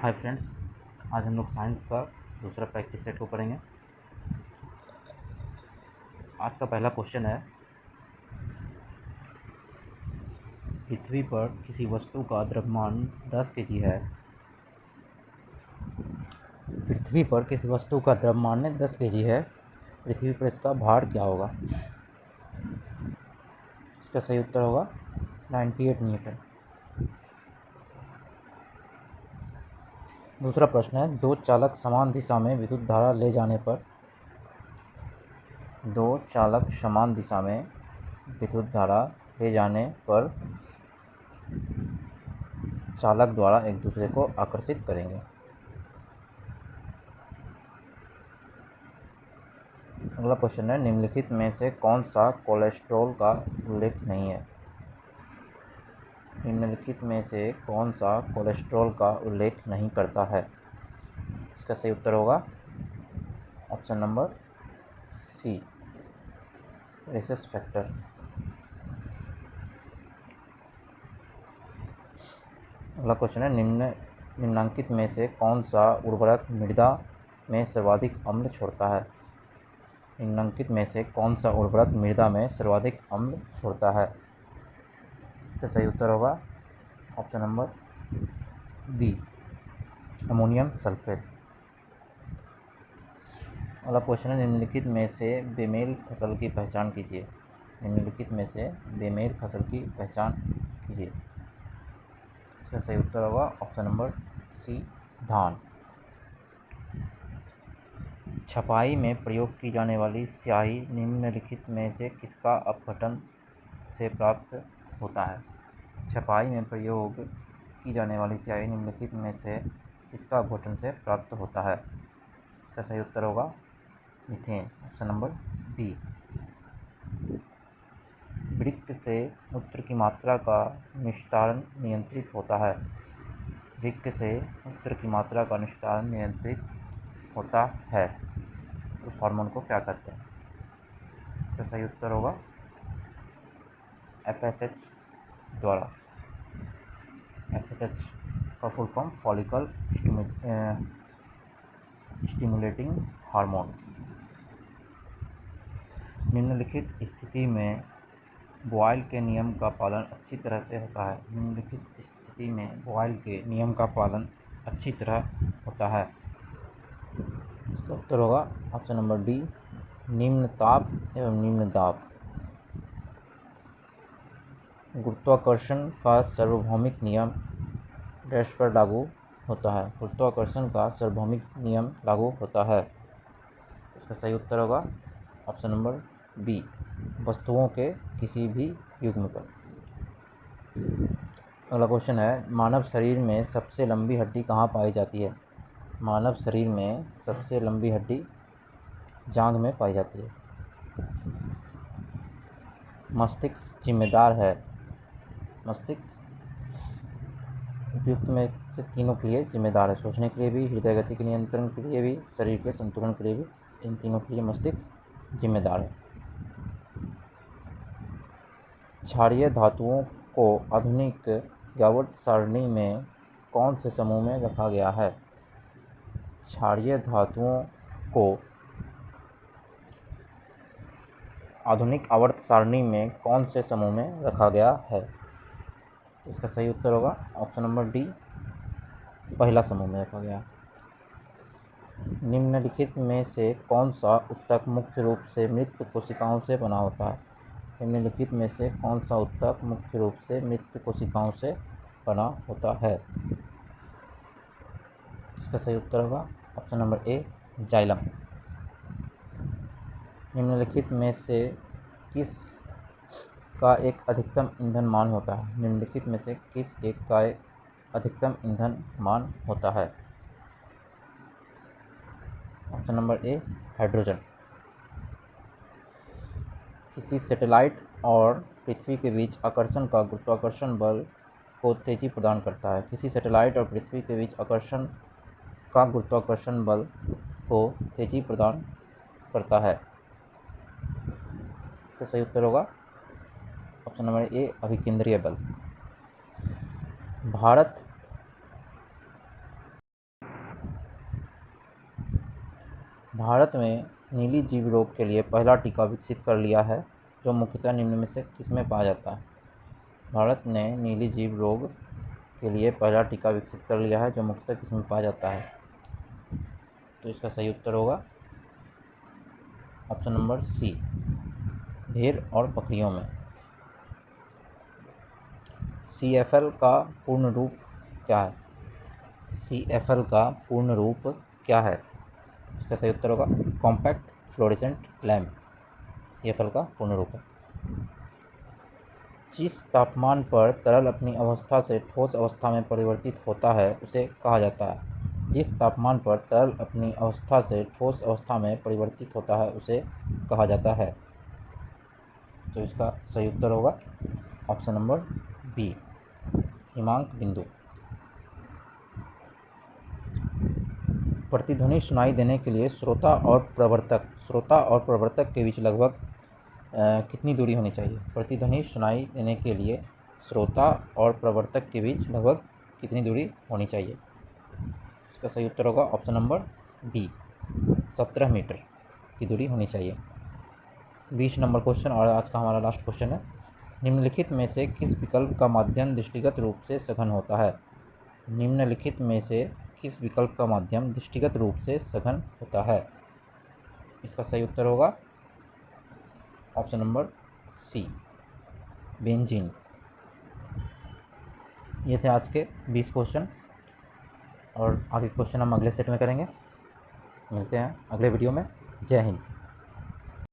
Hi friends, आज हम लोग साइंस का दूसरा प्रैक्टिस सेट को पढ़ेंगे। आज का पहला क्वेश्चन है, पृथ्वी पर किसी वस्तु का द्रव्यमान 10 केजी है। पृथ्वी पर किसी वस्तु का द्रव्यमान 10 केजी है, पृथ्वी पर इसका भार क्या होगा? इसका सही उत्तर होगा 98 न्यूटन। दूसरा प्रश्न है, दो चालक समान दिशा में विद्युत धारा ले जाने पर चालक द्वारा एक दूसरे को आकर्षित करेंगे। अगला क्वेश्चन है, निम्नलिखित में से कौन सा कोलेस्ट्रॉल का उल्लेख नहीं है? निम्नलिखित में से कौन सा कोलेस्ट्रॉल का उल्लेख नहीं करता है? इसका सही उत्तर होगा option number C, rhesus factor. अगला क्वेश्चन है, निम्नांकित में से कौन सा उर्वरक मृदा में सर्वाधिक अम्ल छोड़ता है? निम्नांकित में से कौन सा उर्वरक मृदा में सर्वाधिक अम्ल छोड़ता है? इसका सही उत्तर होगा option number B, ammonium sulphate. अगला क्वेश्चन है, निम्नलिखित में से बेमेल फसल की पहचान कीजिए। निम्नलिखित में से बेमेल फसल की पहचान कीजिए। इसका सही उत्तर होगा ऑप्शन नंबर सी, धान। छपाई में प्रयोग की जाने वाली स्याही निम्नलिखित में से किसका अपघटन से प्राप्त होता है? छपाई में प्रयोग की जाने वाली स्याही निम्नलिखित में से किसका अपघटन से प्राप्त होता है? इसका सही उत्तर होगा मीथेन, ऑप्शन नंबर बी। वृक्क से मूत्र की मात्रा का निस्तारण नियंत्रित होता है। वृक्क से मूत्र की मात्रा का निस्तारण नियंत्रित होता है, उस हार्मोन को क्या कहते हैं? इसका सही उत्तर होगा FSH द्वारा। FSH का full form follicle stimulating hormone. निम्नलिखित स्थिति में बॉयल के नियम का पालन अच्छी तरह से होता है। निम्नलिखित स्थिति में बॉयल के नियम का पालन अच्छी तरह होता है। इसका उत्तर होगा ऑप्शन नंबर डी, निम्न ताप एवं निम्न दाब। गुरुत्वाकर्षण का सार्वभौमिक नियम डैश पर लागू होता है। गुरुत्वाकर्षण का सार्वभौमिक नियम लागू होता है। इसका सही उत्तर होगा ऑप्शन नंबर बी, वस्तुओं के किसी भी युग्म पर। अगला क्वेश्चन है, मानव शरीर में सबसे लंबी हड्डी कहाँ पाई जाती है? मानव शरीर में सबसे लंबी हड्डी जांघ में पाई जाती है। मस्तिष्क जिम्मेदार है। मस्तिष्क उपयुक्त में से तीनों के लिए जिम्मेदार है। सोचने के लिए भी, हृदय गति के नियंत्रण के लिए भी, शरीर के संतुलन के लिए भी, इन तीनों के लिए मस्तिष्क जिम्मेदार है। क्षारीय धातुओं को आधुनिक यावत सारणी में कौन से समूह में रखा गया है? क्षारीय धातुओं को आधुनिक आवर्त सारणी में कौन से समूह में रखा गया है? तो इसका सही उत्तर होगा ऑप्शन नंबर डी, पहला समूह में रखा गया। निम्नलिखित में से कौन सा ऊतक मुख्य रूप से मृत कोशिकाओं से बना होता है? निम्नलिखित में से कौन सा ऊतक मुख्य रूप से मृत कोशिकाओं से बना होता है? इसका सही उत्तर होगा ऑप्शन नंबर ए, जाइलम। निम्नलिखित में से किस का एक अधिकतम ईंधन मान होता है? निम्नलिखित में से किस एक का एक अधिकतम ईंधन मान होता है? Option number A, hydrogen. किसी सैटेलाइट और पृथ्वी के बीच आकर्षण का गुरुत्वाकर्षण बल को तेजी प्रदान करता है। किसी सैटेलाइट और पृथ्वी के बीच आकर्षण का गुरुत्वाकर्षण बल को तेजी प्रदान करता है। इसका सही उत्तर होगा ऑप्शन नंबर ए, अभिकेंद्रीय बल। भारत भारत में नीली जीव रोग के लिए पहला टीका विकसित कर लिया है, जो मुख्यतः निम्न में से किसमें पाया जाता है? भारत ने नीली जीव रोग के लिए पहला टीका विकसित कर लिया है, जो मुख्यतः किसमें पाया जाता है? तो इसका सही उत्तर होगा ऑप्शन नंबर सी, भेड़ और बकरियों में। CFL का पूर्ण रूप क्या है? CFL का पूर्ण रूप क्या है? इसका सही उत्तर होगा कॉम्पैक्ट फ्लोरेसेंट लैम्प। CFL का पूर्ण रूप है। जिस तापमान पर तरल अपनी अवस्था से ठोस अवस्था में परिवर्तित होता है उसे कहा जाता है। जिस तापमान पर तरल अपनी अवस्था से ठोस अवस्था में परिवर्तित होता है उसे कहा जाता है। तो इसका सही उत्तर होगा ऑप्शन नंबर बी, हिमांक बिंदु। प्रतिध्वनि सुनाई देने के लिए श्रोता और प्रवर्तक के बीच लगभग कितनी दूरी होनी चाहिए? प्रतिध्वनि सुनाई देने के लिए श्रोता और प्रवर्तक के बीच लगभग कितनी दूरी होनी चाहिए? इसका सही उत्तर होगा ऑप्शन नंबर बी, 17 मीटर की दूरी होनी चाहिए। 20 नंबर क्वेश्चन और आज का हमारा लास्ट क्वेश्चन है। निम्नलिखित में से किस विकल्प का माध्यम दृष्टिगत रूप से सघन होता है? निम्नलिखित में से किस विकल्प का माध्यम दृष्टिगत रूप से सघन होता है? इसका सही उत्तर होगा ऑप्शन नंबर सी, बेंजीन। ये थे आज के 20 क्वेश्चन और आगे क्वेश्चन हम अगले सेट में करेंगे। मिलते हैं अगले वीडियो में। जय हिंद।